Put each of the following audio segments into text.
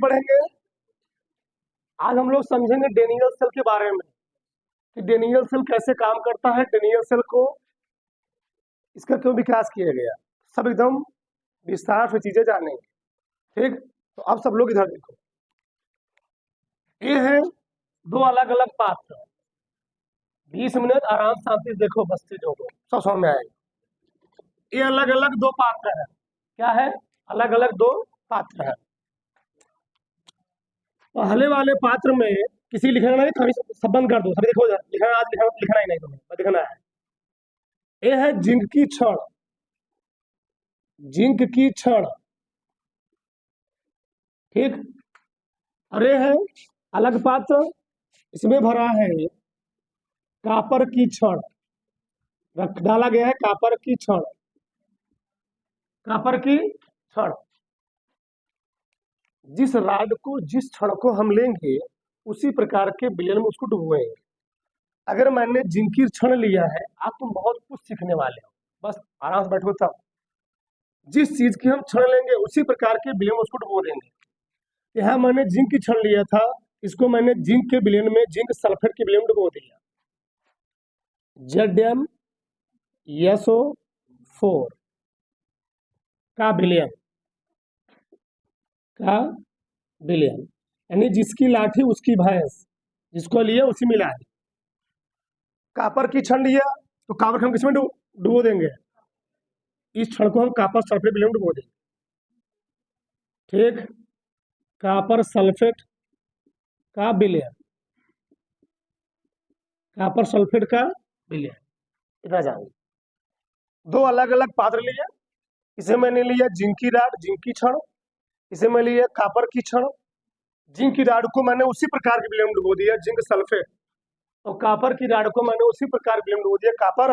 पढ़ेंगे। आज हम लोग समझेंगे डेनियल सेल के बारे में कि डेनियल सेल कैसे काम करता है, डेनियल सेल को इसका क्यों विकास किया गया, सब एकदम विस्तार से चीजें जानेंगे। ठीक, तो अब सब लोग इधर देखो, ये है दो अलग अलग पात्र। 20 मिनट आराम शांति देखो, बस चीजों को सब समझ में आएगा। ये अलग अलग दो पात्र है। क्या है? अलग अलग दो पात्र है। पहले वाले पात्र में किसी लिखना नहीं था, सब बंद कर दो, सभी देखो लिखना, आज लिखना ही नहीं तुम्हें, लिखना है। ये है जिंक की छड़, जिंक की छड़। ठीक, अरे है अलग पात्र, इसमें भरा है कापर की छड़, रख डाला गया है कापर की छड़, कापर की छड़। जिस राड को, जिस छड़ को हम लेंगे उसी प्रकार के विलयन में उसको डुबोएंगे। अगर मैंने जिंक की छड़ लिया है, आप तुम बहुत कुछ सीखने वाले हो, बस आराम से बैठो। तब जिस चीज की हम छड़ लेंगे उसी प्रकार के विलयन में उसको डुबो देंगे। यहाँ मैंने जिंक की छड़ लिया था, इसको मैंने जिंक के विलयन में, जिंक सल्फेट के विलयन में डुबो दिया। ZnSO4 का विलयन, का विलयन, यानी जिसकी लाठी उसकी भैंस, जिसको लिया उसी मिला है। कापर की छड़ लिया तो कापर को हम किसमें डुबो देंगे? इस छड़ को हम कापर सल्फेट विलयन में डुबो देंगे। ठीक, कापर सल्फेट का विलयन, कापर सल्फेट का विलयन, इतना जानिए। दो अलग अलग पात्र लिए, इसे मैंने लिया जिंक की राड, जिंक की छड़, इसे मैं लिया कापर की छड़। जिंक की राड को मैंने उसी प्रकार के विलयन में डुबो दिया, जिंक सल्फेट, और कापर की राड को मैंने उसी प्रकार के विलयन में डुबो दिया, कापर।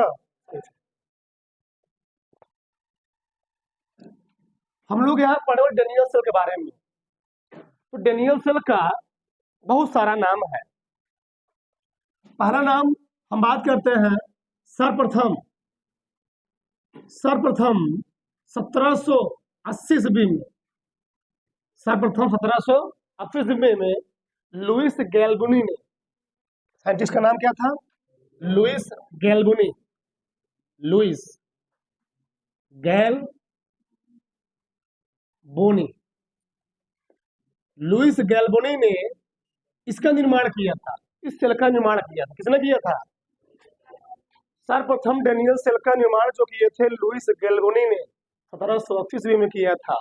हम लोग यहाँ पढ़े डेनियल सेल के बारे में। तो डेनियल सेल का बहुत सारा नाम है। पहला नाम हम बात करते हैं सर्वप्रथम 1780 ईस्वी में, सर्वप्रथम 1780 ईस्वी में लुइस गैल्वनी ने, साइंटिस्ट का नाम क्या था? लुइस गैल्वनी, लुइस गैल्वनी, लुइस गैल्वनी ने इसका निर्माण किया था, इस सेल का निर्माण किया था। किसने किया था? सर्वप्रथम डेनियल सेल का निर्माण जो किए थे लुइस गैल्वनी ने 1780 ईस्वी में किया था।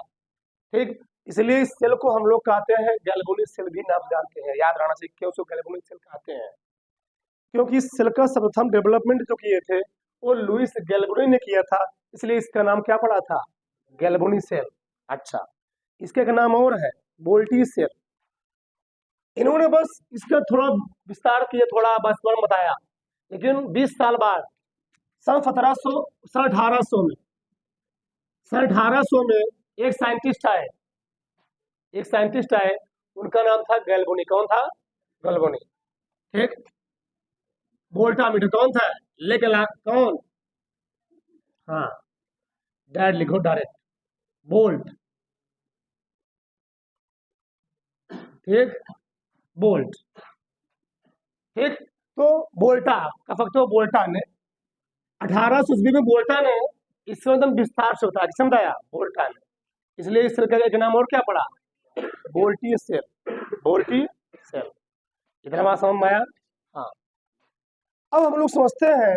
ठीक, इसलिए इस सेल को हम लोग कहते हैं गैल्वनी सेल भी नाम जानते हैं, याद रहना चाहिए क्यों उसको गैल्वनी सेल कहते हैं, क्योंकि इस सेल का सर्वप्रथम डेवलपमेंट जो किए थे वो लुइस गैल्वनी ने किया था, इसलिए इसका नाम क्या पड़ा था? गैल्वनी सेल। अच्छा, इसका एक नाम और है वोल्टी सेल। इन्होंने बस इसका थोड़ा विस्तार किया, थोड़ा बस बताया, लेकिन 20 साल बाद सन 1800 में एक साइंटिस्ट आए, उनका नाम था गैल्वनी। कौन था? गैल्वनी। ठीक, वोल्टामीटर कौन था? लेके ला कौन? हाँ, डायरेक्ट लिखो, डायरेक्ट वोल्ट। ठीक, वोल्ट। ठीक, तो वोल्टा का फक्त वोल्टा ने 1800 ईस्वी में, वोल्टा ने इसमें एकदम विस्तार से होता है, समझाया वोल्टा ने, इसलिए इस सेल का एक नाम और क्या पड़ा? Voltaic cell, voltaic cell. इतना बात समझ में आया? हाँ, अब हम लोग समझते हैं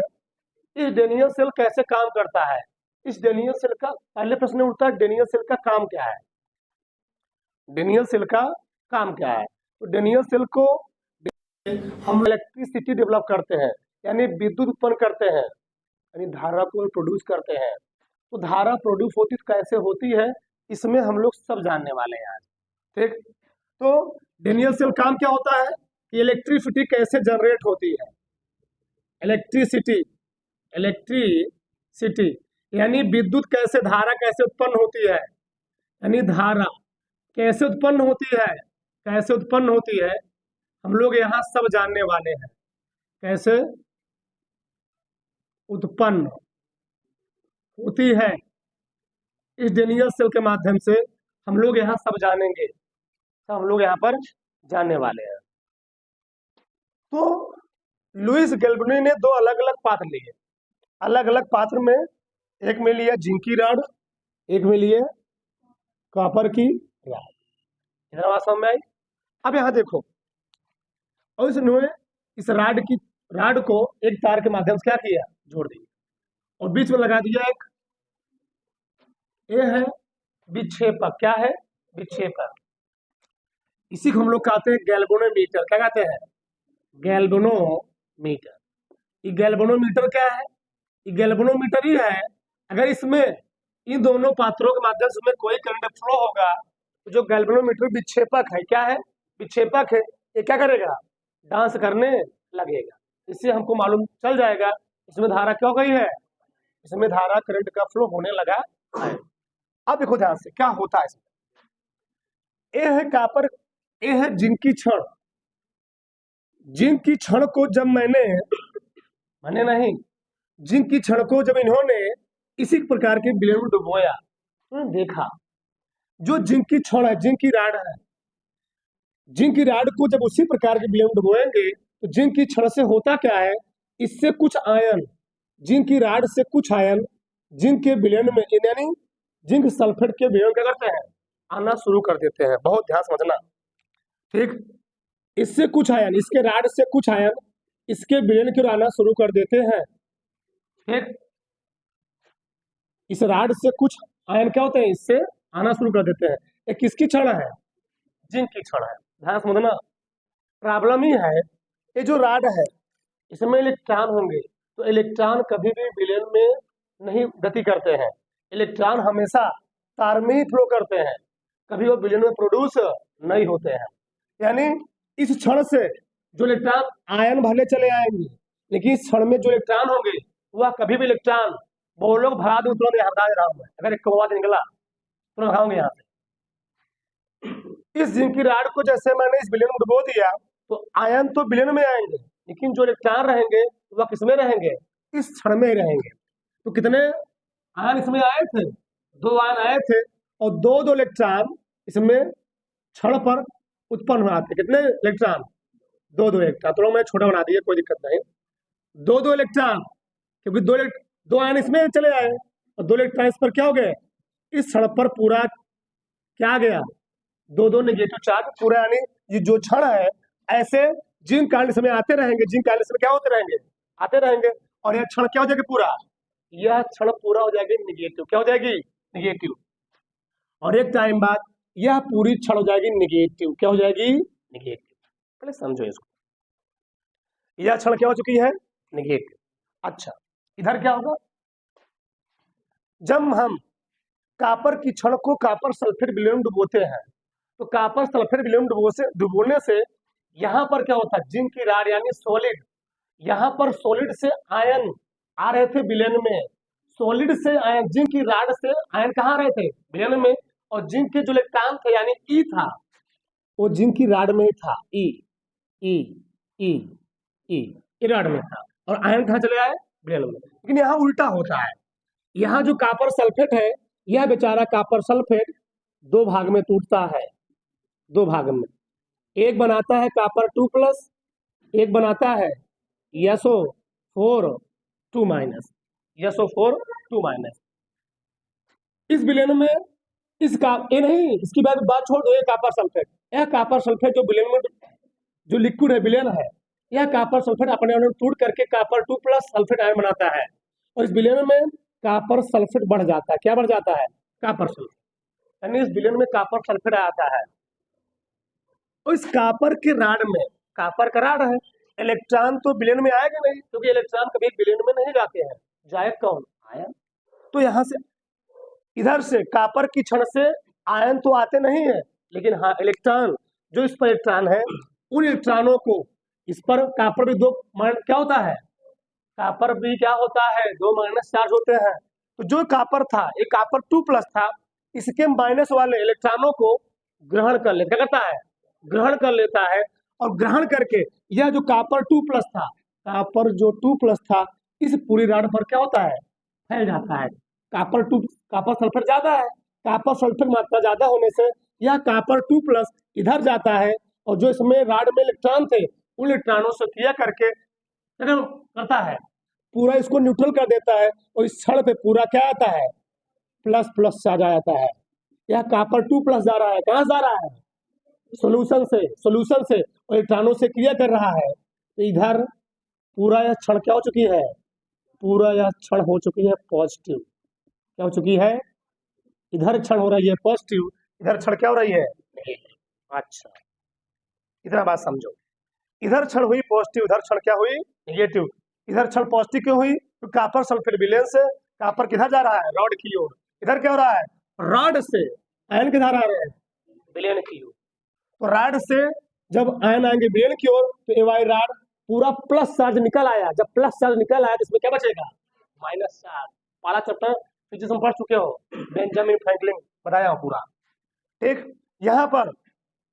इस डेनियल सेल कैसे काम करता है। इस डेनियल सेल का पहले प्रश्न उठता है, डेनियल सेल का काम क्या है? डेनियल सेल का काम क्या है? तो डेनियल सेल को हम इलेक्ट्रिसिटी डेवलप करते हैं, यानी विद्युत उत्पन्न करते हैं, यानी धारा को प्रोड्यूस करते हैं। तो धारा प्रोड्यूस होती कैसे होती है, इसमें हम लोग सब जानने वाले हैं आज। ठीक, तो डेनियल सेल काम क्या होता है कि इलेक्ट्रिसिटी कैसे जनरेट होती है, इलेक्ट्रिसिटी यानी विद्युत कैसे, धारा कैसे उत्पन्न होती है, यानी धारा कैसे उत्पन्न होती है, हम लोग यहाँ सब जानने वाले हैं। कैसे उत्पन्न होती है, इस डेनियल सेल के माध्यम से हम लोग यहाँ सब जानेंगे। सब हम लोग यहाँ पर जानने वाले हैं। तो लुईस गैल्वेनी ने दो अलग अलग पात्र लिए, अलग अलग पात्र में एक में लिया जिंक की रॉड, एक में लिए कॉपर की रॉड। इधर बात समझ में आई? अब यहाँ देखो, और इसने इस रॉड को एक तार के माध्यम से क्या किया, जोड़ दिया, और बीच में लगा दिया एक, ये है विक्षेपक। क्या है? विक्षेपक। इसी को हम लोग कहते हैं गैल्वेनोमीटर। क्या कहते हैं? गैल्वेनोमीटर। ये गैल्वेनोमीटर क्या है? ये गैल्वेनोमीटर ही है। अगर इसमें इन दोनों पात्रों के माध्यम से कोई करंट फ्लो होगा तो जो गैल्वेनोमीटर विक्षेपक है, क्या है? विक्षेपक है। ये क्या करेगा? डांस करने लगेगा। इससे हमको मालूम चल जाएगा इसमें धारा क्या हो गई है, इसमें धारा करंट का फ्लो होने लगा है। अब देखो ध्यान से क्या होता है इसमें। ये है कॉपर, ये है जिंक की छड़। जिंक की छड़ को जब मैंने नहीं, जिंक की छड़ को जब इन्होंने इसी प्रकार के विलयन में डुबोया तो देखा जो जिंक की छड़ है, जिंक की राड है, जिंक की राड को जब उसी प्रकार के विलयन में डुबोएंगे तो जिंक की छड़ से होता क्या है, इससे कुछ आयन, जिंक की राड से कुछ आयन जिंक के विलयन में, यानी जिंक सल्फेट के विलयन क्या करते हैं, आना शुरू कर देते हैं। बहुत ध्यान समझना, ठीक। इससे कुछ आयन, इसके राड से कुछ आयन इसके विलयन की ओर आना शुरू कर देते हैं, ठीक। इस राड से कुछ आयन क्या होते हैं, इससे आना शुरू कर देते हैं। ये किसकी छड़ है? जिंक की छड़ है। ध्यान समझना, प्रॉब्लम ही है ये जो राड है इसमें इलेक्ट्रॉन होंगे तो इलेक्ट्रॉन कभी भी विलयन में नहीं गति करते हैं। इलेक्ट्रॉन हमेशा तार में ही फ्लो करते हैं, कभी वो विलयन में प्रोड्यूस नहीं होते हैं। यानी इस क्षण से जो इलेक्ट्रॉन आयन भले चले आएंगे लेकिन इस क्षण में जो इलेक्ट्रॉन होंगे वह कभी भी इलेक्ट्रॉन, वो लोग भरा दूं तुरंत यहाँ बता रहा हूँ मैं, अगर एक कौवा निकला तुरंत भगाऊंगे यहाँ से। इस जिंक की राड को जैसे मैंने इस विलयन में डुबो दिया तो आयन तो विलयन में आएंगे लेकिन जो इलेक्ट्रॉन रहेंगे वह किसमें रहेंगे, इस क्षण में ही रहेंगे। तो कितने आयन इसमें आए थे? 2 आयन आए थे और दो इलेक्ट्रॉन इसमें क्षण पर उत्पन्न हो जाते। कितने इलेक्ट्रॉन? 2 इलेक्ट्रॉन। तो मैं छोटा बना दिया, कोई दिक्कत नहीं। 2 इलेक्ट्रॉन, क्योंकि दो आयन इसमें चले आए और 2 इलेक्ट्रॉन इस पर क्या हो गए, इस क्षण पर पूरा क्या आ गया, 2 नेगेटिव चार्ज पूरा। यानी ये जो क्षण है ऐसे जिंक काल समय आते रहेंगे, जिंक काल समय क्या होते रहेंगे, आते रहेंगे, और यह क्षण क्या हो जाएगी पूरा, यह क्षण पूरा हो जाएगी निगेटिव। क्या हो जाएगी? निगेटिव। और एक टाइम बाद यह पूरी क्षण हो जाएगी निगेटिव। क्या हो जाएगी? निगेटिव। पहले समझो इसको, यह क्षण क्या हो चुकी है, निगेटिव। अच्छा, इधर क्या होगा, जब हम कॉपर की छड़ को कॉपर सल्फेट विलयन में डुबोते हैं तो कॉपर सल्फेट विलयन डुबोने से यहाँ पर क्या होता है, जिंक की राड यानी सॉलिड, यहाँ पर सॉलिड से आयन आ रहे थे विलयन में, सॉलिड से आयन, जिंक की राड से आयन कहाँ आ रहे थे, विलयन में, और जिंक के जो इलेक्ट्रॉन थे यानी ई था वो जिंक की राड में ही था, ई ई ई ई राड में था, और आयन कहाँ चले आए, विलयन में। लेकिन यहाँ उल्टा होता है, यहाँ जो कॉपर सल्फेट है यह बेचारा कॉपर सल्फेट 2 भाग में टूटता है, 2 भाग में, एक बनाता है कॉपर 2+, एक बनाता है SO4 2-, SO4 2-। इस विलयन में ये नहीं, इसकी बात छोड़ दो, ये कॉपर सल्फेट, यह कॉपर सल्फेट जो विलयन में जो लिक्विड है, विलयन है, यह कॉपर सल्फेट अपने आप टूट करके कॉपर 2+ सल्फेट आयन बनाता है, और इस विलयन में कॉपर सल्फेट बढ़ जाता है। क्या बढ़ जाता है? कॉपर सल्फेट, यानी इस विलयन में कॉपर सल्फेट आता है। और इस कॉपर के राड में, कॉपर का राड है, इलेक्ट्रॉन तो विलयन में आएगा नहीं क्योंकि इलेक्ट्रॉन कभी विलयन में नहीं जाते हैं, जाए कौन, आयन। तो यहाँ से इधर से कॉपर की छड़ से आयन तो आते नहीं है लेकिन हाँ इलेक्ट्रॉन, जो इस पर इलेक्ट्रॉन है उन इलेक्ट्रॉनों को, इस पर कॉपर भी 2 क्या होता है, कॉपर भी क्या होता है, 2- चार्ज होते हैं। तो जो कॉपर था, ये कॉपर 2+ था, इसके माइनस वाले इलेक्ट्रॉनों को ग्रहण कर लेता, क्या करता है, ग्रहण कर लेता है, और ग्रहण करके यह जो कॉपर 2+ था, कॉपर जो 2+ था, इस पूरी रॉड पर क्या होता है, फैल जाता है। कॉपर सल्फेट ज्यादा है, कॉपर सल्फेट मात्रा ज्यादा होने से यह कॉपर 2+ इधर जाता है और जो इसमें रॉड में इलेक्ट्रॉन थे उन इलेक्ट्रॉनों से क्रिया करके क्या करता है, पूरा इसको न्यूट्रल कर देता है और इस क्षण पे पूरा क्या आता है, प्लस प्लस चार्ज आ जाता है। यह कॉपर 2+ जा रहा है, कहाँ जा रहा है, सोल्यूशन से और इलेक्ट्रॉनों से क्रिया कर रहा है। तो इधर पूरा यह क्षण क्या हो चुकी है, पूरा यह क्षण हो चुकी है पॉजिटिव। क्या हो चुकी है, इधर क्षण हो रही है पॉजिटिव, इधर क्षण क्या हो रही है नेगेटिव। अच्छा, इतना बात समझो, इधर क्षण हुई पॉजिटिव, इधर क्षण क्या हुई नेगेटिव। इधर क्षण पॉजिटिव क्यों हुई, तो कॉपर सल्फेट विलयन से कॉपर किधर जा रहा है, रॉड की ओर। इधर क्या हो रहा है, रॉड से आयन किधर आ रहे हैं, विलयन की ओर। तो रॉड से जब आयन आएंगे विलयन की ओर तो एवाई रॉड पूरा प्लस चार्ज निकल आया। जब प्लस चार्ज निकल आया तो इसमें क्या बचेगा, माइनस चार्ज। पहला चैप्टर फिजिक्स में पढ़ चुके हो, बेंजामिन फ्रैंकलिन बताया हो पूरा। ठीक, यहाँ पर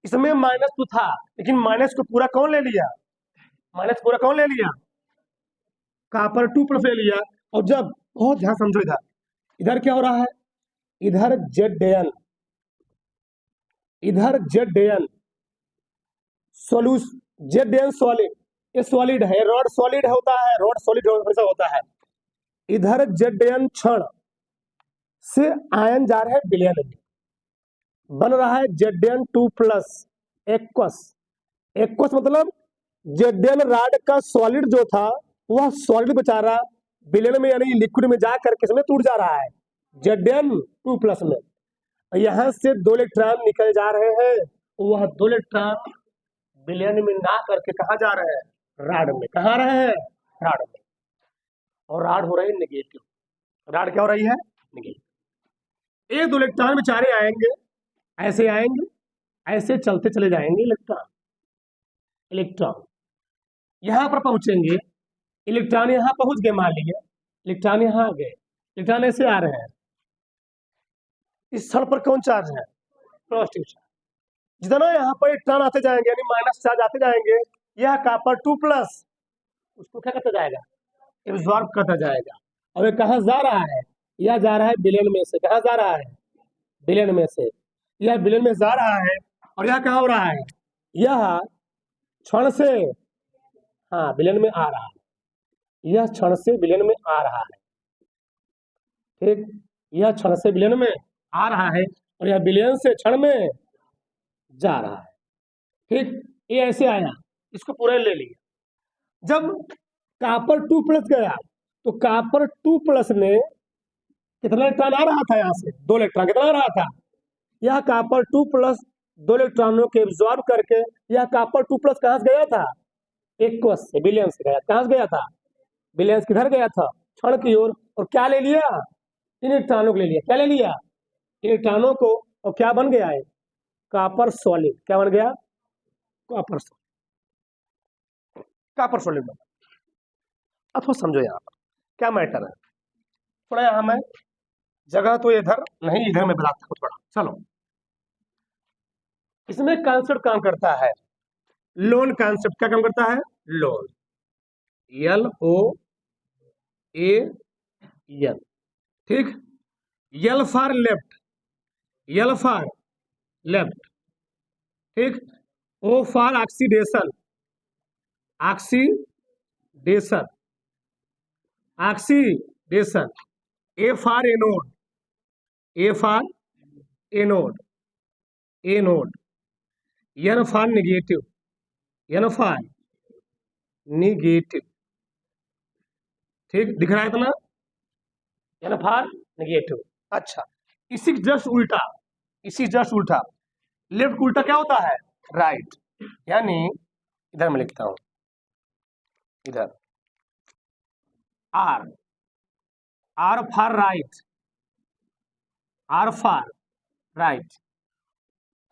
इसमें माइनस तो था लेकिन माइनस को पूरा कौन ले लिया, माइनस पूरा कौन ले लिया, कॉपर 2+ ले लिया। और जब बहुत ध्यान समझो, इधर इधर क्या हो रहा है, इधर Zn, इधर Zn Zn सॉलिड, ये सॉलिड है, रॉड सॉलिड होता है, रॉड सॉलिड हमेशा होता है। इधर Zn क्षण से आयन जा रहे हैं विलयन में, बन रहा है Zn2+ एक्वस। एक्वस मतलब Zn रॉड का सॉलिड जो था वह सॉलिड बेचारा विलयन में यानी लिक्विड में जा करके इसमें टूट जा रहा है Zn2+ में। यहां से 2 इलेक्ट्रॉन निकल जा रहे हैं, वह 2 इलेक्ट्रॉन विलयन में ना करके कहा जा रहे हैं, रॉड में। कहा रहे हैं, रॉड में। और रॉड हो रही है नेगेटिव, रॉड क्या हो रही है नेगेटिव। 1-2 इलेक्ट्रॉन बेचारे आएंगे, ऐसे आएंगे, ऐसे चलते चले जाएंगे इलेक्ट्रॉन। इलेक्ट्रॉन यहां पर पहुंचेंगे, इलेक्ट्रॉन यहां पहुंच गए, मान लीजिए इलेक्ट्रॉन यहां आ गए, इलेक्ट्रॉन ऐसे आ रहे हैं। इस स्थल पर कौन चार्ज है, पॉजिटिव चार्ज। जितना यहाँ पर इलेक्ट्रॉन आते जाएंगे यानी माइनस चार्ज आते जाएंगे, यह कॉपर 2+ उसको क्या करता जाएगा, एब्जॉर्ब करता जाएगा। और ये कहाँ जा रहा है, यह जा रहा है विलयन में से। कहाँ जा रहा है, विलयन में से। यह विलयन में जा रहा है और यह कहाँ हो रहा है, यह क्षण से, हाँ विलयन में आ रहा है, यह क्षण से विलयन में आ रहा है। ठीक, यह क्षण से विलयन में आ रहा है और यह विलयन से क्षण में जा रहा है। ठीक, ये ऐसे आया, इसको पूरा ले लिया। जब कॉपर 2+ गया तो कॉपर 2+ ने कितना इलेक्ट्रॉन आ रहा था, यहाँ से 2 इलेक्ट्रॉन कितना आ रहा था, यह कॉपर 2+ 2 इलेक्ट्रॉनों के एब्जॉर्ब करके यह कॉपर 2+ कहाँ से गया था, एक्वस से, विलयन से गया। कहाँ से गया था, विलयन किधर गया था, क्षण की ओर। और क्या ले लिया, इन इलेक्ट्रॉनों को ले लिया। क्या ले लिया, इन इलेक्ट्रॉनों को। और क्या बन गया है, कॉपर सॉलिड। क्या बन गया, कॉपर सॉलिड, कॉपर सॉलिड बन। अब थोड़ा समझो यहाँ पर क्या मैटर है, थोड़ा यहाँ मैं जगह तो इधर नहीं, इधर मैं बताता हूँ थोड़ा। चलो, इसमें कॉन्सेप्ट काम करता है लोन कॉन्सेप्ट। क्या काम करता है, लोन, LOAN। ठीक, L for left, L for left. ठीक, O for oxidation, oxidation, oxidation. A for anode, A for anode, anode. N for negative, N for negative. ठीक, दिख रहा है इतना, N फॉर निगेटिव। अच्छा, इसी जस्ट उल्टा, इसी जस्ट उल्टा, लेफ्ट का उल्टा क्या होता है, राइट। यानी इधर मैं लिखता हूं, इधर R, R for right, R for right.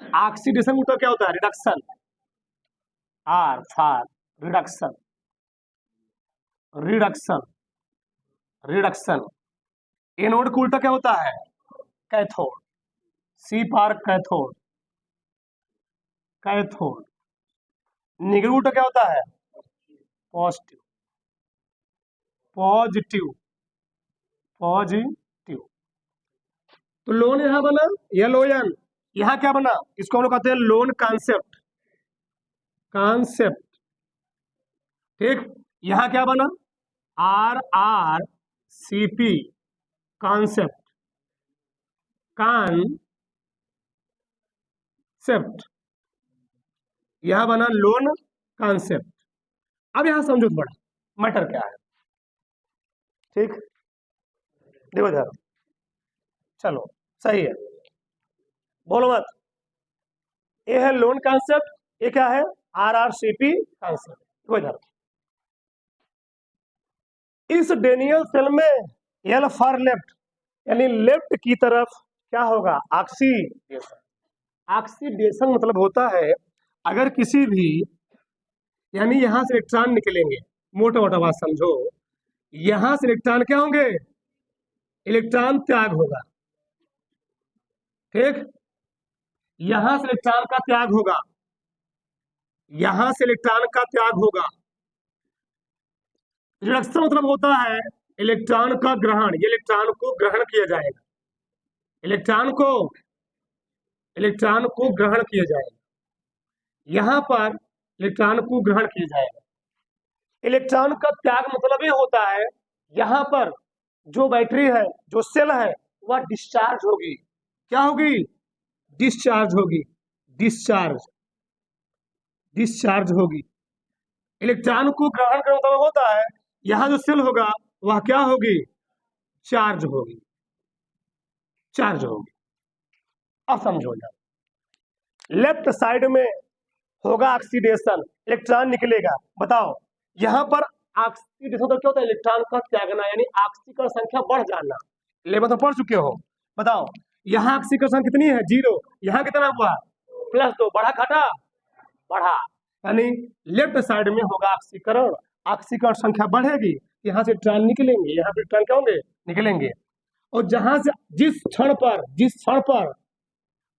Oxidation उल्टा क्या होता है, reduction, R for reduction, reduction, reduction. Anode का उल्टा क्या होता है, cathode, C for cathode, cathode. Negative उल्टा क्या होता है, पॉजिटिव, पॉजिटिव, पॉजिटिव। तो लोन यहां बना LON, यहाँ क्या बना, इसको हम लोग कहते हैं लोन कॉन्सेप्ट, कॉन्सेप्ट, ठीक। यहाँ क्या बना, RRCP, कॉन्सेप्ट, कॉन्सेप्ट, यह बना लोन कॉन्सेप्ट। अब यहां समझो थोड़ा मैटर क्या है, ठीक। देखो इधर, चलो सही है, बोलो मत। ये है लोन कॉन्सेप्ट, ये क्या है, RRCP कॉन्सेप्ट। देखो इधर, इस डेनियल सेल में एल फॉर लेफ्ट, यानी लेफ्ट की तरफ क्या होगा, ऑक्सीडेशन। ऑक्सीडेशन मतलब होता है अगर किसी भी, यानी यहां से इलेक्ट्रॉन निकलेंगे, मोटा मोटा बात समझो, यहां से इलेक्ट्रॉन क्या होंगे, इलेक्ट्रॉन त्याग होगा, ठीक। यहां से इलेक्ट्रॉन का त्याग होगा, यहां से इलेक्ट्रॉन का त्याग होगा। रिडक्शन मतलब होता है इलेक्ट्रॉन का ग्रहण, ये इलेक्ट्रॉन को ग्रहण किया जाएगा, इलेक्ट्रॉन को ग्रहण किया जाएगा, यहां पर इलेक्ट्रॉन को ग्रहण किया जाएगा। इलेक्ट्रॉन का त्याग मतलब ये होता है यहां पर जो बैटरी है, जो सेल है, वह डिस्चार्ज होगी, क्या होगी, डिस्चार्ज होगी, डिस्चार्ज, डिस्चार्ज होगी। इलेक्ट्रॉन को ग्रहण करने मतलब होता है यहां जो सेल होगा वह क्या होगी, चार्ज होगी, चार्ज होगी। अब समझो यार, लेफ्ट साइड में होगा ऑक्सीडेशन, इलेक्ट्रॉन निकलेगा। बताओ यहां पर ऑक्सीडेशन तो क्या होता है, इलेक्ट्रॉन का त्यागना, यानी ऑक्सीकरण संख्या बढ़ जाना। लेवल तो पढ़ चुके हो, बताओ यहाँ ऑक्सीकरण कितनी है, 0, यहाँ कितना हुआ, +2, बढ़ा घटा, बढ़ा, यानी लेफ्ट साइड में होगा ऑक्सीकरण, ऑक्सीकरण संख्या बढ़ेगी, यहाँ से इलेक्ट्रॉन निकलेंगे, यहाँ पे इलेक्ट्रॉन क्या होंगे, निकलेंगे। और जहां से जिस क्षण पर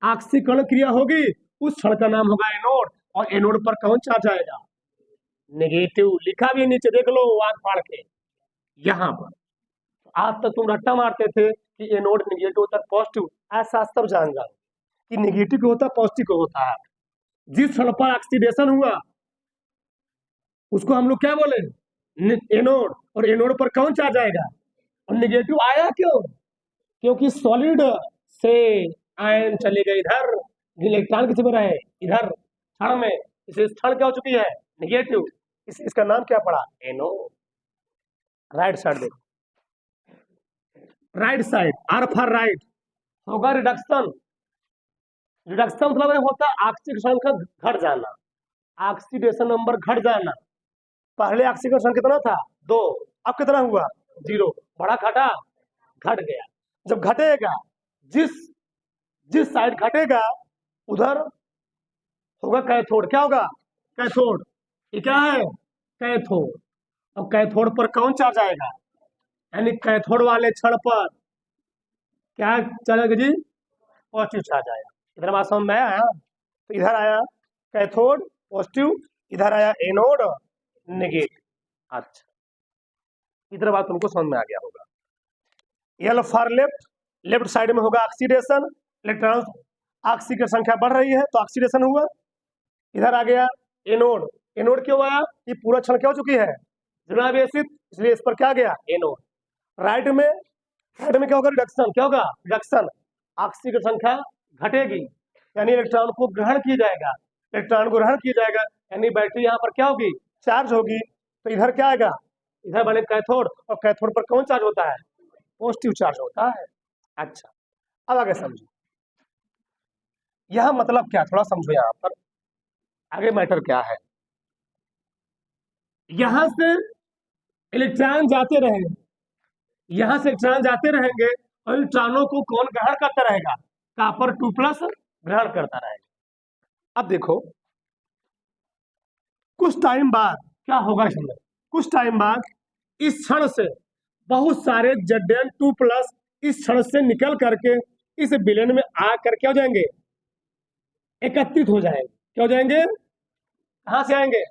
ऑक्सीकरण क्रिया होगी उस क्षण का नाम होगा एनोड, और एनोड पर कौन चार्ज आएगा, नेगेटिव। लिखा भी नीचे देख लो आग फाड़ के, यहाँ पर। आज तक तुम रट्टा मारते थे कि एनोड नेगेटिव होता है, पॉजिटिव, ऐसा सब जान जाओ कि नेगेटिव होता है, पॉजिटिव होता है। जिस क्षण पर ऑक्सीडेशन हुआ उसको हम लोग क्या बोले, एनोड, और एनोड पर कौन चार्ज आएगा, और नेगेटिव आया क्यों, क्योंकि सॉलिड से आयन चले गए इधर, इलेक्ट्रॉन किसी में रहे इधर क्षण में, इसे क्षण क्या हो चुकी है, नेगेटिव, इसका नाम क्या पड़ा, एनोड। राइट साइड देखो, right side, R for right, होगा रिडक्शन। रिडक्शन मतलब होता है ऑक्सीडेशन का घट जाना, ऑक्सीडेशन नंबर घट जाना। पहले ऑक्सीडेशन कितना था, 2, अब कितना हुआ, 0, बड़ा घटा, घट गया। जब घटेगा, जिस साइड घटेगा उधर होगा कैथोड, क्या होगा, कैथोड। ये क्या है, कैथोड। अब कैथोड पर कौन चार्ज आएगा, यानी कैथोड वाले क्षण पर क्या चलेगा जी, पॉजिटिव चार्ज आया। इधर बात समझ में आया, तो इधर आया कैथोड पॉजिटिव, इधर आया एनोड नेगेटिव। अच्छा, इधर बात तुमको समझ में आ गया होगा। L for left, left side में होगा ऑक्सीडेशन, इलेक्ट्रॉन ऑक्सीकरण संख्या बढ़ रही है तो ऑक्सीडेशन हुआ। इधर आ गया एनोड, एनोड क्यों आया, ये पूरा क्षण क्या हो चुकी है, ऋणावेशित, इसलिए इस पर क्या गया, एनोड। राइट में क्या होगा, रिडक्शन, क्या होगा, रिडक्शन, ऑक्सीकरण संख्या घटेगी, यानी इलेक्ट्रॉन को ग्रहण किया जाएगा, इलेक्ट्रॉन को ग्रहण किया जाएगा, यानी बैटरी यहाँ पर क्या होगी, चार्ज होगी। तो इधर क्या आएगा, इधर बने कैथोड, और कैथोड पर कौन चार्ज होता है, पॉजिटिव चार्ज होता है। अच्छा, अब आगे समझो, यह मतलब क्या, थोड़ा समझो यहाँ पर आगे मैटर क्या है। यहां से इलेक्ट्रॉन जाते रहेंगे, यहां से इलेक्ट्रॉन जाते रहेंगे, और इलेक्ट्रॉनों को कौन ग्रहण करता रहेगा, कॉपर 2+ ग्रहण करता रहेगा। अब देखो कुछ टाइम बाद क्या होगा, इसमें कुछ टाइम बाद इस क्षण से बहुत सारे Zn2+ इस क्षण से निकल करके इस विलयन में आकर क्या हो जाएंगे, एकत्रित हो जाएंगे। क्या हो जाएंगे, कहां से आएंगे,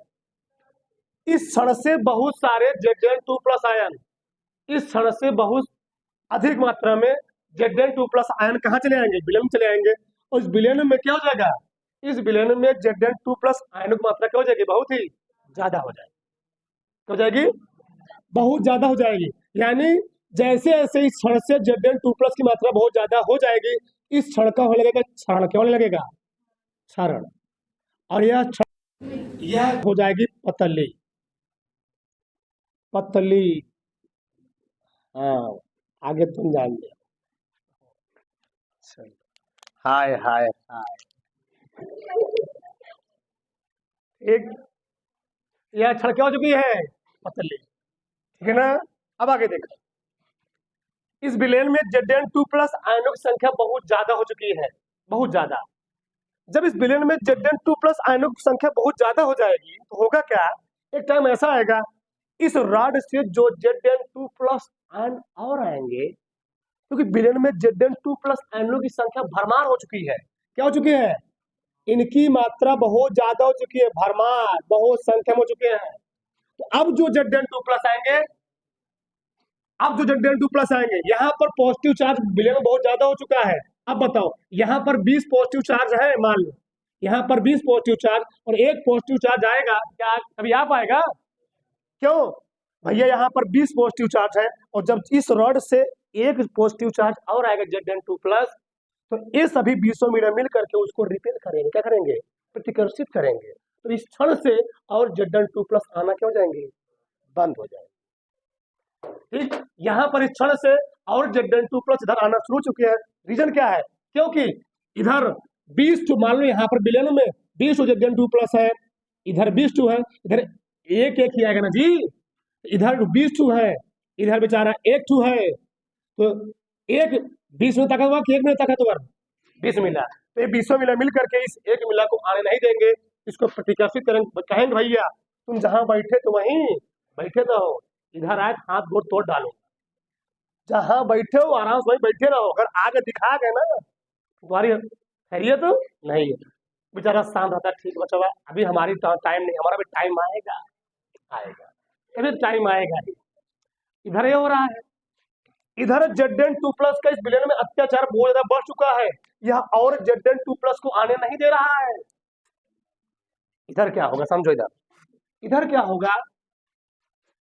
इस क्षण से बहुत सारे Zn2+ आयन, इस क्षण से बहुत अधिक मात्रा में Zn2+ आयन कहां चले आएंगे, विलयन में चले आएंगे, और इस विलयन में क्या हो जाएगा, इस विलयन में Zn2 प्लस आयनों की मात्रा क्या हो जाएगी, बहुत ही ज्यादा हो जाएगी। क्या हो जाएगी, बहुत ज्यादा हो जाएगी। यानी जैसे जैसे इस क्षण से Zn2 प्लस की मात्रा बहुत ज्यादा हो जाएगी, इस क्षण का होने लगेगा क्षरण, क्या होने लगेगा, क्षरण। और यह हो जाएगी पतली, पतली। हाँ, आगे तुम जान लिया। हाय हाय हाय, एक यह क्षण क्या हो चुकी है, पतली, ठीक है ना। अब आगे देखो, इस विलयन में Zn2 प्लस आयनों की संख्या बहुत ज्यादा हो चुकी है, बहुत ज्यादा। जब इस विलयन में Zn2 प्लस आयनों की संख्या बहुत ज्यादा हो जाएगी तो होगा क्या, एक टाइम ऐसा आएगा इस रॉड से जो Zn2 प्लस आयन और आएंगे, क्योंकि विलयन में Zn2 प्लस आयनों की संख्या भरमार हो चुकी है। क्या हो चुकी है, इनकी मात्रा बहुत ज्यादा हो चुकी है, भरमार, बहुत संख्या में हो चुके हैं। तो अब जो Zn2 प्लस आएंगे, अब जो Zn2 प्लस आएंगे, यहाँ पर पॉजिटिव चार्ज विलयन में बहुत ज्यादा हो चुका है। अब बताओ, यहाँ पर 20 पॉजिटिव चार्ज है, मान लो यहाँ पर 20 पॉजिटिव चार्ज और एक पॉजिटिव चार्ज आएगा, क्या कभी आ पाएगा, क्यों भैया, यहाँ पर 20 पॉजिटिव चार्ज है और जब इस रॉड से एक पॉजिटिव चार्ज और आएगा Zn2 प्लस, तो ये सभी 20 मिल करके उसको रिपेल करेंगे, क्या करेंगे, प्रतिकर्षित करेंगे। तो इस क्षण से और Zn2 प्लस आना क्या हो जाएंगे, बंद हो जाएंगे। ठीक, यहाँ पर इस क्षण से और Zn2 प्लस इधर आना शुरू हो चुके हैं। रीजन क्या है, क्योंकि इधर 20 मान लो यहाँ पर विलयन में 20 Zn2 प्लस है, इधर 20 है, इधर एक एक ही आएगा ना जी, इधर 20 है, इधर बेचारा एक है, तो एक 20 में ताकत हुआ कि एक में ताकतवर 20 मिला, तो ये 20 मिला मिल करके इस एक मिला को आने नहीं देंगे, इसको प्रतिकर्षित करेंगे, कहेंगे भैया तुम जहां बैठे तो वहीं बैठे रहो, इधर आए हाथ गोड़ तोड़ डालो, जहां बैठे हो आराम से वहीं बैठे रहो, अगर आगे दिखा गए ना तुम्हारी खैरियत तो नहीं है, बेचारा शांत रहता, ठीक बचा, अभी हमारी टाइम नहीं, हमारा भी टाइम आएगा, आएगा, अभी टाइम आएगा ही। इधर ये हो रहा है, इधर Zn2 प्लस का इस विलयन में अत्याचार बहुत ज्यादा बढ़ चुका है, यह और Zn2 प्लस को आने नहीं दे रहा है। इधर क्या होगा समझो, इधर क्या होगा,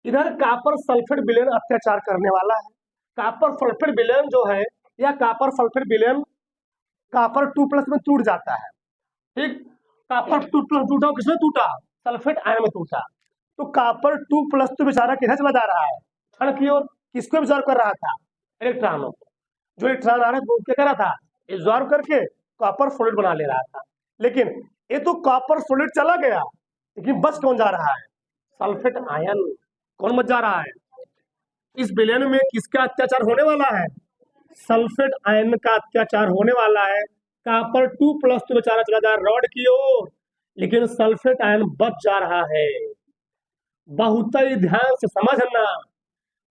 इधर कॉपर सल्फेट विलयन अत्याचार करने वाला है। कॉपर सल्फेट विलयन जो है, यह कॉपर सल्फेट विलयन कॉपर 2 प्लस में टूट जाता है। ठीक, कॉपर 2 प्लस टूटा, किसमें टूटा, सल्फेट आयन में टूटा, तो कॉपर 2 प्लस तो बेचारा किधर चला जा रहा है, क्षण की ओर, किसको एब्जॉर्ब कर रहा था, इलेक्ट्रॉनों को, जो इलेक्ट्रॉन आ रहा है क्या कर रहा था, एब्जॉर्ब करके कॉपर सॉलिड बना ले रहा था। लेकिन ये तो कॉपर सॉलिड चला गया, लेकिन बस कौन जा रहा है, सल्फेट आयन, कौन बच जा रहा है, इस विलयन में किसका अत्याचार होने वाला है, सल्फेट आयन का अत्याचार होने वाला है। कॉपर 2 प्लस तो बेचारा चला जा रहा है रॉड की ओर, लेकिन सल्फेट आयन बच जा रहा है। बहुत ही ध्यान से समझना,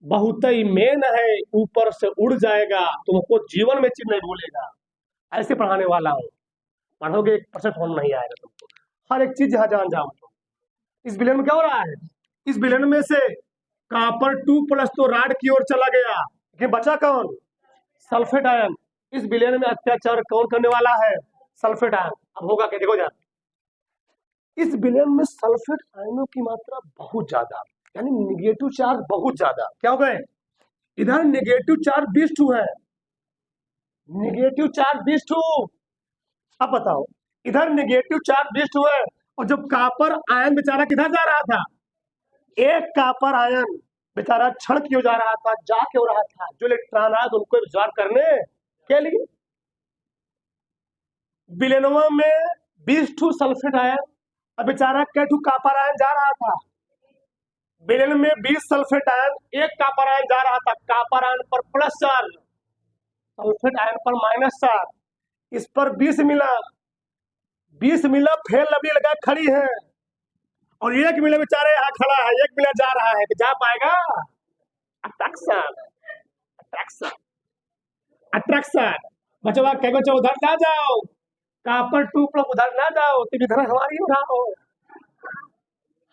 बहुत ही मेन है, ऊपर से उड़ जाएगा, तुमको जीवन में चीज नहीं भूलेगा, ऐसे पढ़ाने वाला हूँ, पढ़ोगे 1% फोन नहीं आएगा तुमको, हर एक चीज यहाँ जान जाओ तुम। इस विलयन में क्या हो रहा है, इस विलयन में से कॉपर 2 प्लस तो रॉड की ओर चला गया, लेकिन बचा कौन, सल्फेट आयन। इस विलयन में अत्याचार कौन करने वाला है, सल्फेट आयन। अब होगा क्या, देखो जरा, इस विलयन में सल्फेट आयनों की मात्रा बहुत ज्यादा, यानी निगेटिव चार्ज बहुत ज्यादा, क्या हो गए, इधर निगेटिव चार्ज 20 है, निगेटिव चार्ज 20। अब बताओ, इधर निगेटिव चार्ज 20 है, और जब कॉपर आयन बेचारा किधर जा रहा था, एक कॉपर आयन बेचारा क्षण क्यों जा रहा था, जा क्यों रहा था, जो इलेक्ट्रॉन आया उनको एब्जॉर्ब करने के लिए। विलयनवा में 20 सल्फेट आयन, अब बेचारा कैठू कॉपर आयन जा रहा था, विलयन में 20 सल्फेट आयन, एक कॉपर आयन जा रहा था, कॉपर आयन पर प्लस चार्ज, सल्फेट आयन पर माइनस चार्ज, इस पर 20 मिला, 20 मिला, फेल लबी लगा खड़ी है, और एक मिला बेचारे यहाँ खड़ा है, एक मिला जा रहा है, जा पाएगा, अट्रैक्शन, अट्रैक्शन, अट्रैक्शन, बचवा कह बच्चों उधर ना जाओ, कॉपर 2 प्लस उधर ना जाओ, तुम इधर हमारी ओर आओ,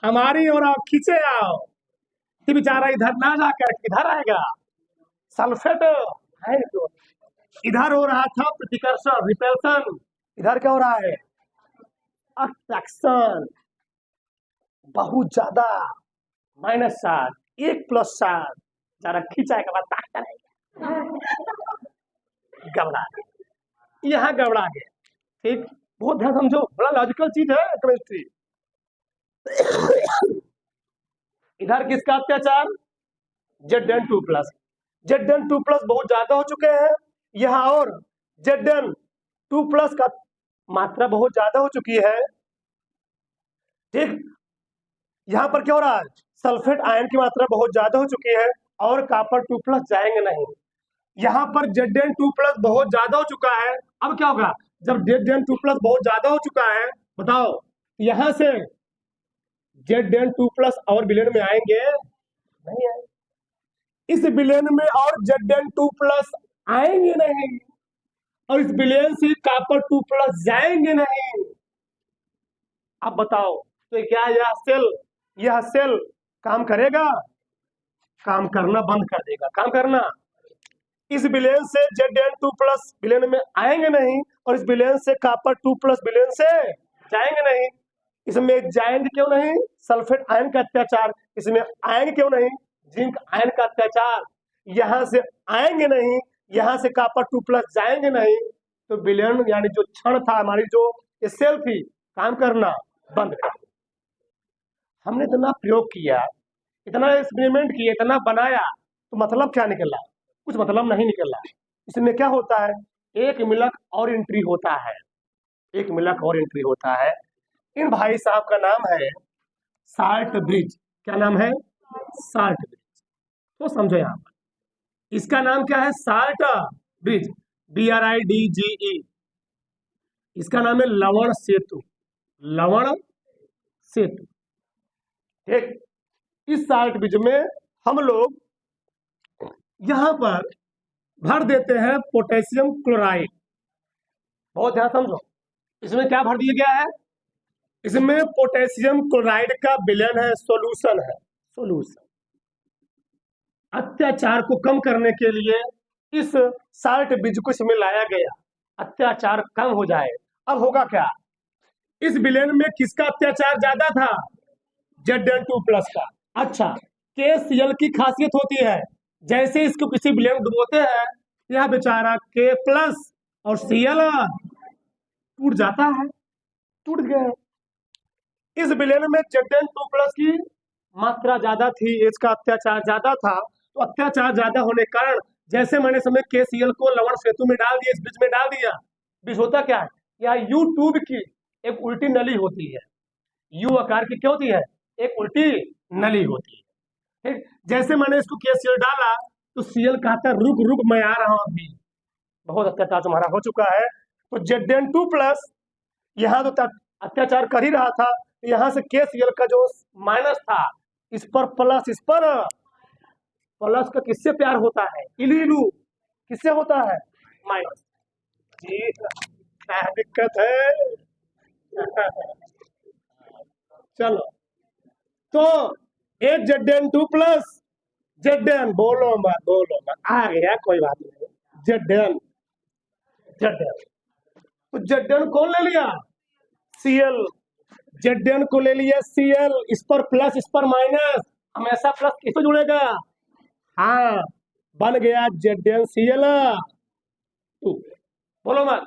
हमारी ओर आओ, खींचे आओ, तो बेचारा इधर ना जाकर इधर आएगा, सल्फेट है तो इधर हो रहा था प्रतिकर्षण रिपल्सन, इधर क्या हो रहा है अट्रैक्शन। बहुत ज्यादा -7 1 + 7 जरा खींचाए के बाद ताकत रहेगा, गबड़ा गए। यहाँ गबड़ा गए। ठीक, बहुत ध्यान समझो, बड़ा लॉजिकल चीज है केमिस्ट्री। इधर किसका अत्याचार Zn2+, Zn2+ बहुत ज्यादा हो चुके हैं यहाँ, और Zn2+ का मात्रा बहुत ज्यादा हो चुकी है। ठीक, यहाँ पर क्या हो रहा है सल्फेट आयन की मात्रा बहुत ज्यादा हो चुकी है और Cr2+ जाएंगे नहीं। यहाँ पर Zn2+ बहुत ज्यादा हो चुका है। अब क्या होगा जब Zn2+ बहुत ज्यादा हो चुका है, बताओ यहाँ से Zn2+ और विलयन में आएंगे नहीं आएंगे। इस विलयन में और Zn2+ आएंगे नहीं, और इस विलयन से Cr2+ जाएंगे नहीं। अब बताओ तो क्या यह सेल काम करेगा? काम करना बंद कर देगा। काम करना, इस विलयन से Zn2+ विलयन में आएंगे नहीं, और इस विलयन से Cr2+ विलयन से जाएंगे नहीं। इसमें जाएंगे क्यों नहीं? सल्फेट आयन का अत्याचार। इसमें आएंगे क्यों नहीं? जिंक आयन का अत्याचार। यहां से आएंगे नहीं, यहां से Cr2+ जाएंगे नहीं, तो विलयन यानी जो क्षण था, हमारी जो सेल थी, काम करना बंद कर दी। हमने इतना प्रयोग किया, इतना एक्सपेरिमेंट किया, इतना बनाया, तो मतलब क्या निकला? कुछ मतलब नहीं निकला। इसमें क्या होता है, एक मिलक और एंट्री होता है, एक मिलक और एंट्री होता है। इन भाई साहब का नाम है साल्ट ब्रिज। क्या नाम है? Salt bridge. तो समझो यहाँ पर इसका नाम क्या है? Salt bridge, BRIDGE। इसका नाम है लवण सेतु, लवण सेतु। ठीक, इस साल्ट ब्रिज में हम लोग यहां पर भर देते हैं पोटेशियम क्लोराइड। बहुत ध्यान समझो, इसमें क्या भर दिया गया है? इसमें पोटेशियम क्लोराइड का विलयन है, सॉल्यूशन है, सॉल्यूशन। अत्याचार को कम करने के लिए इस साल्ट ब्रिज को इसमें लाया गया, अत्याचार कम हो जाए। अब होगा क्या? इस विलयन में किसका अत्याचार ज्यादा था? Zn2+ का। अच्छा, KCl की खासियत होती है, जैसे इसको किसी विलयन में डुबोते हैं, यह बेचारा K+ और Cl टूट जाता है, टूट गए। इस विलयन में Zn2+ की मात्रा ज्यादा थी, इसका अत्याचार ज्यादा था। तो अत्याचार ज्यादा होने के कारण जैसे मैंने समय KCl को लवण सेतु में डाल दिया, इस ब्रिज में डाल दिया, ब्रिज होता क्या है, यह U ट्यूब की एक उल्टी नली होती है, U आकार की क्या होती है? एक उल्टी नली होती है। ठीक, जैसे मैंने इसको KCl डाला तो Cl कहता है रुक रुक मैं आ रहा हूं, अभी बहुत अत्याचार तुम्हारा हो चुका है। तो Zn2+ यहाँ तो अत्याचार कर ही रहा था, यहाँ से KCl का जो माइनस था, इस पर प्लस, इस पर प्लस का किससे प्यार होता है? इलू, किससे होता है? माइनस। जी, क्या दिक्कत है? चलो, तो एक Zn2+, Zn बोलो मत, आ गया कोई बात नहीं, Zn, Zn। तो Zn कौन ले लिया? Cl। Zn को ले लिया Cl, इस पर प्लस, इस पर माइनस, हमेशा प्लस किससे जुड़ेगा? हाँ, बन गया ZnCl2। बोलो मत,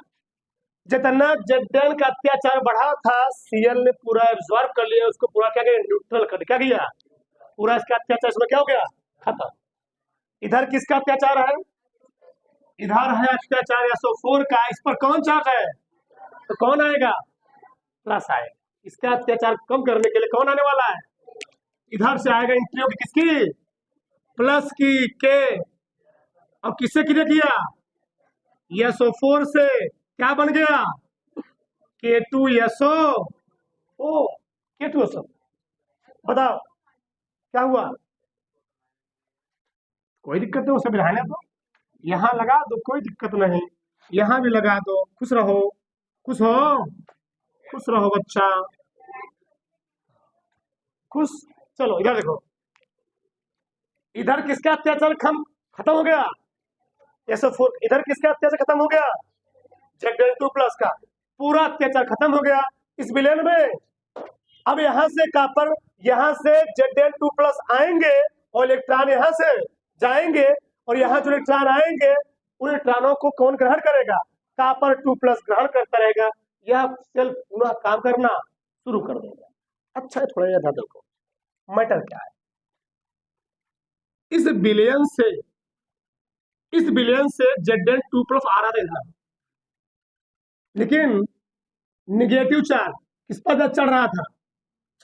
जितना Zn का अत्याचार बढ़ा था, Cl ने पूरा एब्जॉर्ब कर लिया, उसको पूरा क्या किया? न्यूट्रल कर क्या किया? पूरा इसका अत्याचार इसमें क्या हो गया? खत्म। इधर किसका अत्याचार है? इधर है अत्याचार SO4 का, इस पर कौन चार्ज है? तो कौन आएगा? प्लस आएगा। इसका अत्याचार कम करने के लिए कौन आने वाला है? इधर से आएगा एंट्री होगी किसकी? प्लस की, के। अब किससे क्रिया किया? SO4 से क्या बन गया? K2SO, ओ K2SO। बताओ क्या हुआ? कोई दिक्कत नहीं, उसे बिठाने दो, यहाँ लगा दो, कोई दिक्कत नहीं, यहाँ भी लगा दो, खुश रहो, खुश हो, खुश रहो बच्चा, खुश। चलो इधर देखो, इधर किसका अत्याचार खत्म हो गया? SO4 इधर किसका अत्याचार खत्म हो गया, Zn2+ का पूरा अत्याचार खत्म हो गया इस विलयन में। अब यहाँ से कॉपर, यहाँ से Zn2+ आएंगे और इलेक्ट्रॉन यहाँ से जाएंगे और यहाँ जो इलेक्ट्रॉन आएंगे उन इलेक्ट्रॉनों को कौन ग्रहण करेगा, Copper2+ ग्रहण करता रहेगा। यह सेल पुनः काम करना शुरू कर देगा। अच्छा थोड़ा याद देखो मैटर क्या है। इस विलयन से Zn2+ आ रहा था इधर, लेकिन निगेटिव चार्ज किस पर चढ़ रहा था,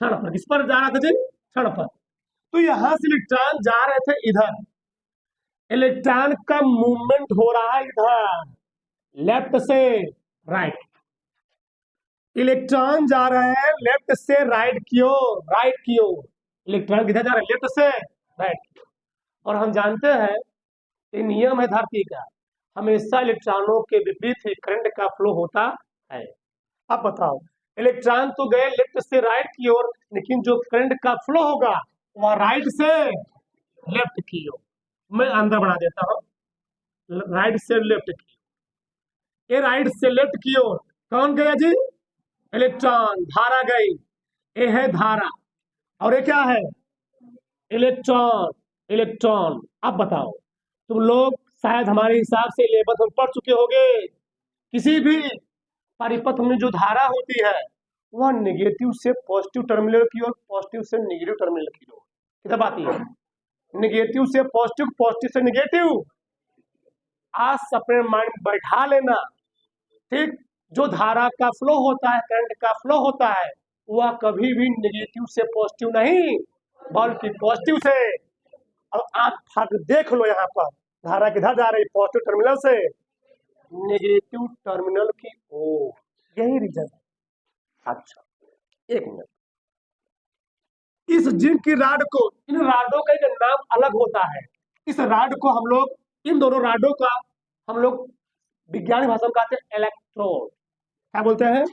क्षण पर। किस पर जा रहा था जी, क्षण पर। तो यहां से इलेक्ट्रॉन जा रहे थे इधर, इलेक्ट्रॉन का मूवमेंट हो रहा है इधर लेफ्ट से राइट। इलेक्ट्रॉन जा रहे हैं लेफ्ट से राइट की ओर, राइट की ओर। इलेक्ट्रॉन किधर जा रहे हैं, लेफ्ट से राइट। और हम जानते हैं ये नियम है धरती का, हमेशा इलेक्ट्रॉनों के विपरीत ही करंट का फ्लो होता है। अब बताओ, इलेक्ट्रॉन तो गए लेफ्ट से राइट की ओर, लेकिन जो करंट का फ्लो होगा वह राइट से लेफ्ट की ओर। मैं अंदर बना देता हूं, राइट से लेफ्ट की। ये राइट से लेफ्ट की ओर कौन गया जी, इलेक्ट्रॉन, धारा गई। ये है धारा और ये क्या है, इलेक्ट्रॉन। इलेक्ट्रॉन। अब बताओ, तुम लोग शायद हमारे हिसाब से 11th में पढ़ चुके होंगे, किसी भी परिपथ में जो धारा होती है वह नेगेटिव से पॉजिटिव टर्मिनल की ओर, पॉजिटिव से नेगेटिव टर्मिनल की ओर किधर आती है, नेगेटिव से पॉजिटिव, पॉजिटिव से नेगेटिव। आज अपने माइंड बैठा लेना, ठीक। जो धारा का फ्लो होता है, करंट का फ्लो होता है, वह कभी भी नेगेटिव से पॉजिटिव नहीं बल्कि पॉजिटिव से। और आंख फाड़ देख लो, यहाँ पर धारा किधर जा रही, पॉजिटिव टर्मिनल से नेगेटिव टर्मिनल की ओर। यही रीजन है। अच्छा एक मिनट, इस जिंक की राड को, इन राडों का एक नाम अलग होता है। इस राड को हम लोग, इन दोनों राडों का हम लोग विज्ञान भाषा में कहते हैं इलेक्ट्रोड। क्या बोलते हैं,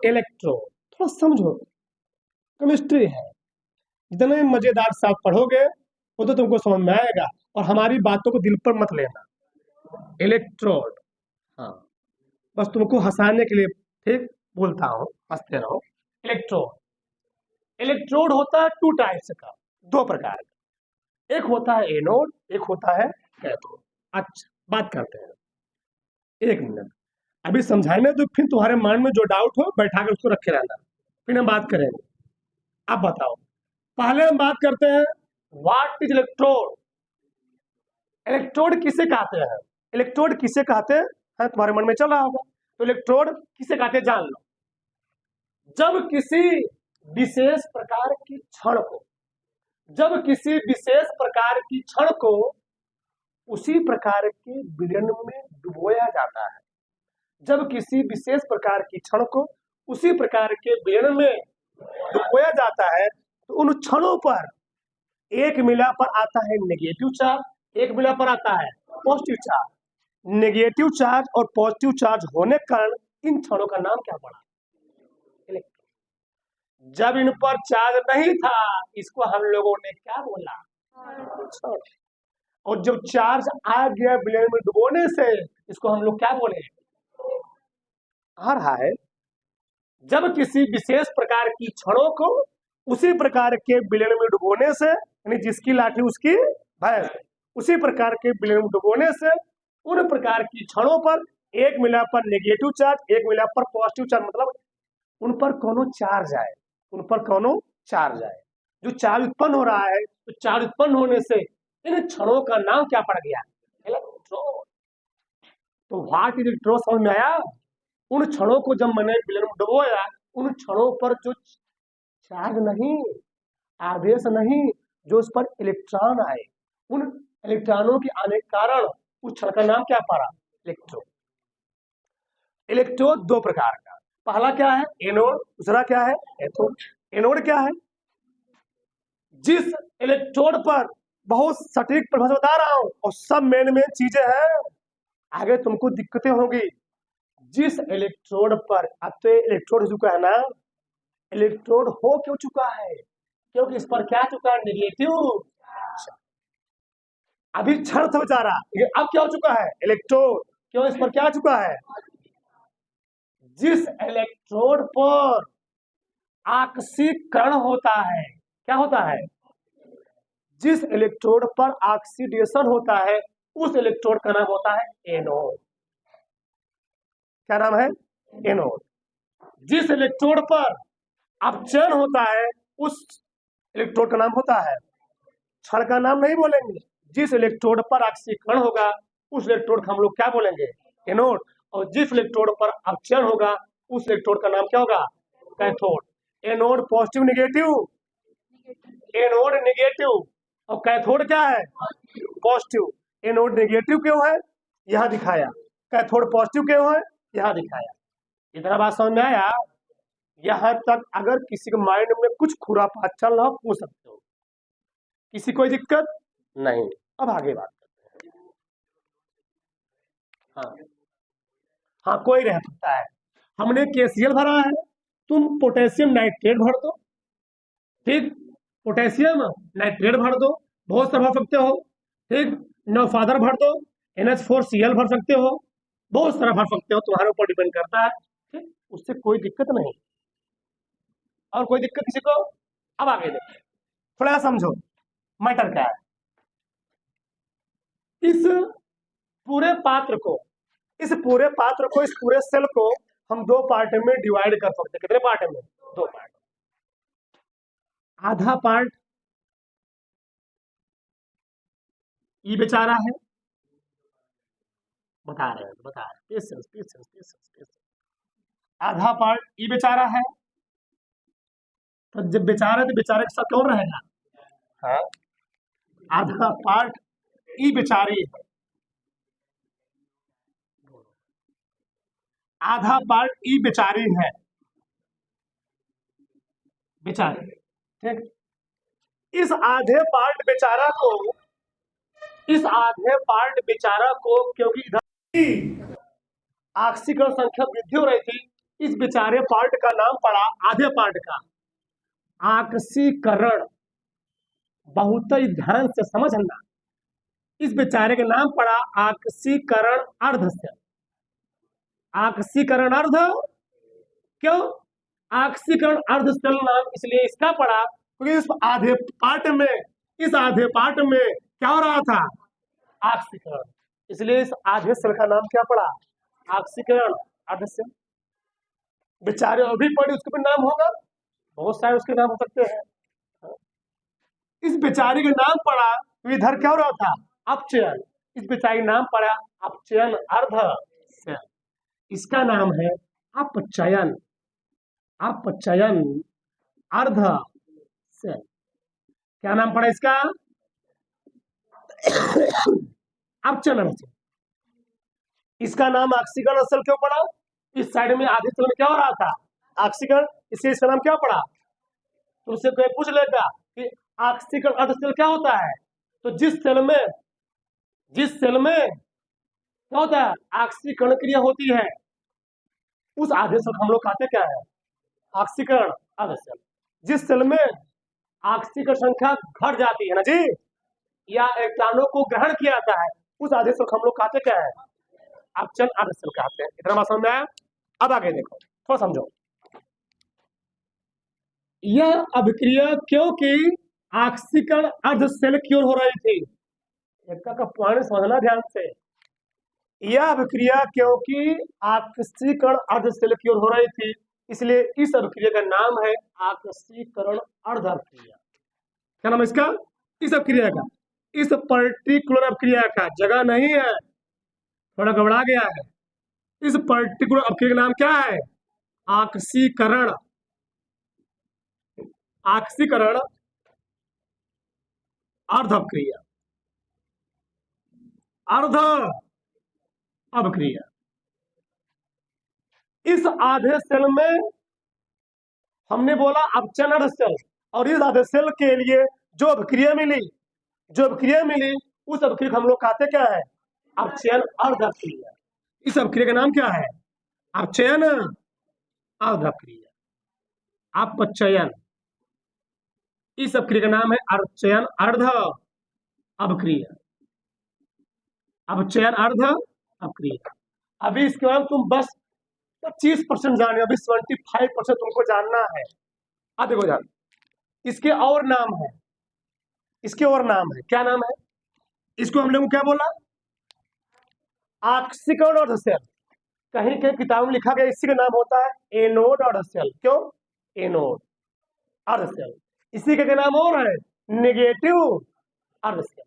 इलेक्ट्रोड। थोड़ा समझो, केमिस्ट्री है, जितने मजेदार साथ पढ़ोगे वो तो तुमको समझ में आएगा। और हमारी बातों को दिल पर मत लेना। इलेक्ट्रोड, हाँ बस तुमको हंसाने के लिए ठीक बोलता हूँ, हंसते रहो। इलेक्ट्रोड, इलेक्ट्रोड होता है 2 टाइप्स का, 2 प्रकार का। एक होता है एनोड, एक होता है कैथोड। अच्छा बात करते हैं, एक मिनट अभी समझाने दो, फिर तुम्हारे माइंड में जो डाउट हो बैठा कर उसको रखे रहना, फिर हम बात करेंगे। अब बताओ, पहले हम बात करते हैं व्हाट इज इलेक्ट्रोड। इलेक्ट्रोड किसे कहते हैं, इलेक्ट्रोड किसे कहते हैं तुम्हारे मन में चल रहा होगा। तो इलेक्ट्रोड किसे कहते हैं जान लो। जब किसी विशेष प्रकार की क्षण को, जब किसी विशेष प्रकार की क्षण को उसी प्रकार के विलयन में डुबोया जाता है, जब किसी विशेष प्रकार की क्षण को उसी प्रकार के विलयन में डुबोया जाता है, तो उन क्षणों पर एक मिला पर आता है नेगेटिव चार्ज, एक मिला पर आता है पॉजिटिव चार्ज। नेगेटिव चार्ज और पॉजिटिव चार्ज होने के कारण इन क्षणों का नाम क्या पड़ा, इलेक्ट्रॉन। जब इन पर चार्ज नहीं था, इसको हम लोगों ने क्या बोला, क्षण। और जब चार्ज आ गया विलयन में डुबोने से, इसको हम लोग क्या बोले, आ रहा है। जब किसी विशेष प्रकार की क्षणों को उसी प्रकार के विलयन में डुबोने से, यानी जिसकी लाठी उसकी भैंस, उसी प्रकार के विलयन में डुबोने से उन प्रकार की क्षणों पर एक मिला पर नेगेटिव चार्ज, एक मिला पर पॉजिटिव चार्ज, मतलब उन पर कोनो चार्ज आए, उन पर कोनो चार्ज आए। जो चार्ज उत्पन्न हो रहा है, तो चार्ज उत्पन्न होने से इन क्षणों का नाम क्या पड़ गया, इलेक्ट्रॉन। तो व्हाट इज इलेक्ट्रॉन समझ में आया। उन क्षणों को जब मैंने विलयन में डुबोया, उन क्षणों पर जो चार्ज नहीं, आवेश नहीं, जो उस पर इलेक्ट्रॉन आए, उन इलेक्ट्रॉनों के आने के कारण उस क्षण का नाम क्या पड़ा, इलेक्ट्रॉन। इलेक्ट्रोड 2 प्रकार का, पहला क्या है एनोड, दूसरा क्या है कैथोड। एनोड क्या है, जिस इलेक्ट्रोड पर बहुत सटीक प्रभाव बता रहा हूं और सब मेन चीजें हैं, आगे तुमको दिक्कतें होगी। जिस इलेक्ट्रोड पर, अब तो इलेक्ट्रोड हो चुका है ना, इलेक्ट्रोड हो क्यों चुका है, क्योंकि इस पर क्या चुका है, नेगेटिव। अभी क्षण था बेचारा, लेकिन अब क्या हो चुका है, इलेक्ट्रोड। क्यों, इस पर क्या आ चुका है, जिस इलेक्ट्रोड पर ऑक्सीकरण होता है, क्या होता है, जिस इलेक्ट्रोड पर ऑक्सीडेशन होता है उस इलेक्ट्रोड का नाम होता है एनोड। क्या नाम है, एनोड। जिस इलेक्ट्रोड पर अपचयन होता है उस इलेक्ट्रोड का नाम होता है, क्षण का नाम नहीं बोलेंगे, जिस इलेक्ट्रोड पर ऑक्सीकरण होगा उस इलेक्ट्रोड का हम लोग क्या बोलेंगे, एनोड। और जिस इलेक्ट्रोड पर अपचयन होगा उस इलेक्ट्रोड का नाम क्या होगा, cathode. Anode positive negative, anode negative, और कैथोड क्या है, पॉजिटिव। एनोड निगेटिव क्यों है, यह दिखाया। कैथोड पॉजिटिव क्यों है, यह दिखाया। इतना बात समझ में आया। यहां तक अगर किसी के माइंड में कुछ खुरापात चल रहा हो पूछ सकते हो, किसी कोई दिक्कत नहीं। अब आगे बात करते हैं। हाँ हाँ, कोई रह सकता है। हमने केसीएल भरा है, तुम पोटेशियम नाइट्रेट भर दो, ठीक, पोटेशियम नाइट्रेट भर दो, बहुत सारा भर सकते हो, ठीक। नौफादर भर दो, NH4Cl भर सकते हो, बहुत सारा भर सकते हो, तुम्हारे ऊपर डिपेंड करता है, ठीक, उससे कोई दिक्कत नहीं। और कोई दिक्कत किसी को। अब आगे देखो, थोड़ा समझो मैटर क्या है। इस पूरे पात्र को, इस पूरे पात्र को, इस पूरे सेल को हम दो पार्ट में डिवाइड कर सकते हैं। कितने पार्ट में, दो पार्ट। आधा पार्ट ई बेचारा है, बता रहे हैं, बता रहे, पेशेंस पेशेंस पेशेंस पेशेंस। आधा पार्ट ई बेचारा है, तो जब बेचारा तो बेचारे के साथ कौन रहेगा, हाँ, आधा पार्ट ई बेचारी है, आधा पार्ट ई बेचारी है, बेचारी, ठीक। इस आधे पार्ट बेचारा को, इस आधे पार्ट बेचारा को, क्योंकि इधर ऑक्सीकरण संख्या वृद्धि हो रही थी, इस बेचारे पार्ट का नाम पड़ा, आधे पार्ट का, ऑक्सीकरण। बहुत ही ध्यान से समझना, इस बेचारे का नाम पड़ा ऑक्सीकरण अर्ध सेल। ऑक्सीकरण अर्ध, क्यों ऑक्सीकरण अर्ध सेल नाम इसलिए इसका पड़ा क्योंकि इस आधे पार्ट में, इस आधे पार्ट में क्या हो रहा था, ऑक्सीकरण, इसलिए इस आधे सेल का नाम क्या पड़ा, ऑक्सीकरण अर्ध सेल। बेचारे अभी पढ़े उसके भी नाम होगा, बहुत सारे उसके नाम हो सकते हैं। इस बेचारे का नाम पड़ा तो इधर क्या हो रहा था, अपचयन, इस बेचारे का नाम पड़ा अपचयन अर्ध सेल। इसका नाम है अपचयन, अपचयन अर्ध सेल। क्या नाम पड़ा इसका, अपचयन अर्ध सेल। इसका नाम ऑक्सीकरण सेल क्यों पड़ा, इस साइड में आधे सेल में क्या हो रहा था, ऑक्सीकरण, इसलिए इसका नाम क्या पड़ा। तो उससे कोई पूछ लेगा कि ऑक्सीकरण अर्ध सेल क्या होता है, तो जिस सेल में, जिस सेल में क्या होता है, ऑक्सीकरण क्रिया होती है, उस आधे सेल हम लोग कहते क्या है, ऑक्सीकरण अर्ध सेल। जिस सेल में ऑक्सीकरण संख्या घट जाती है ना जी, या इलेक्ट्रॉनों को ग्रहण किया जाता है, उस आधे सेल हम लोग कहते क्या है, अपचयन अर्ध सेल कहते हैं। इतना बात समझ में आया। अब आगे देखो, थोड़ा समझो। यह अभिक्रिया क्योंकि ऑक्सीकरण अर्ध सेल की ओर हो रही थी, इसका पॉइंट समझना ध्यान से। यह अभिक्रिया क्योंकि ऑक्सीकरण अर्ध सेल की ओर हो रही थी, इसलिए इस अभिक्रिया का नाम है ऑक्सीकरण अर्ध अभिक्रिया। क्या नाम है इसका, इस अभिक्रिया का, इस पर्टिकुलर अभिक्रिया का, जगह नहीं है, थोड़ा घबरा गया है। इस पर्टिकुलर अभिक्रिया का नाम क्या है, ऑक्सीकरण, ऑक्सीकरण अर्ध अभिक्रिया, अर्ध अभिक्रिया। इस आधे सेल में हमने बोला अपचयन अर्ध सेल, और इस आधे सेल के लिए जो अभिक्रिया मिली, जो अभिक्रिया मिली, उस अभिक्रिया को हम लोग कहते क्या है, अपचयन अर्ध अभिक्रिया। इस अभिक्रिया का नाम क्या है, अपचयन अर्ध अभिक्रिया, अपचयन। इस अभिक्रिया का नाम है अपचयन अर्ध अभिक्रिया। अब चयन अर्ध अक्रिय। अभी इसके बाद तुम बस 25% जाने, अभी 75% तुमको जानना है। अब देखो जान, इसके और नाम है, इसके और नाम है, क्या नाम है? इसको हम लोग को क्या बोला? ऑक्सीकरण और सेल। कहीं कहीं किताब में लिखा गया इसी का नाम होता है एनोड और सेल। क्यों? एनोड अर्ध सेल। इसी का क्या नाम और है? नेगेटिव अर्ध सेल।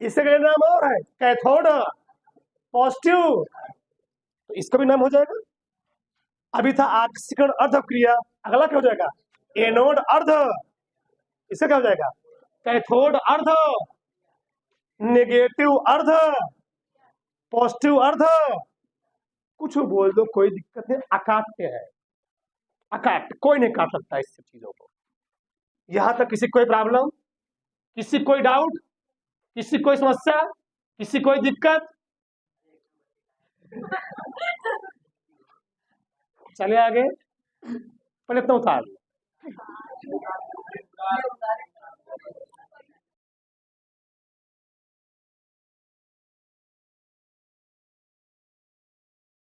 इसका क्या नाम और है? Cathode positive. तो इसका भी नाम हो जाएगा। अभी था ऑक्सीकरण अर्ध क्रिया, अगला क्या हो जाएगा? एनोड अर्ध। इसका क्या हो जाएगा? कैथोड अर्ध, नेगेटिव अर्ध, पॉजिटिव अर्ध। कुछ बोल दो, कोई दिक्कत नहीं, अकाट्य है, अकाट, कोई नहीं काट सकता इस सब चीजों को। यहां तक किसी कोई प्रॉब्लम, किसी कोई डाउट, किसी कोई समस्या, किसी कोई दिक्कत? चले आगे, पहले इतना उतार लो।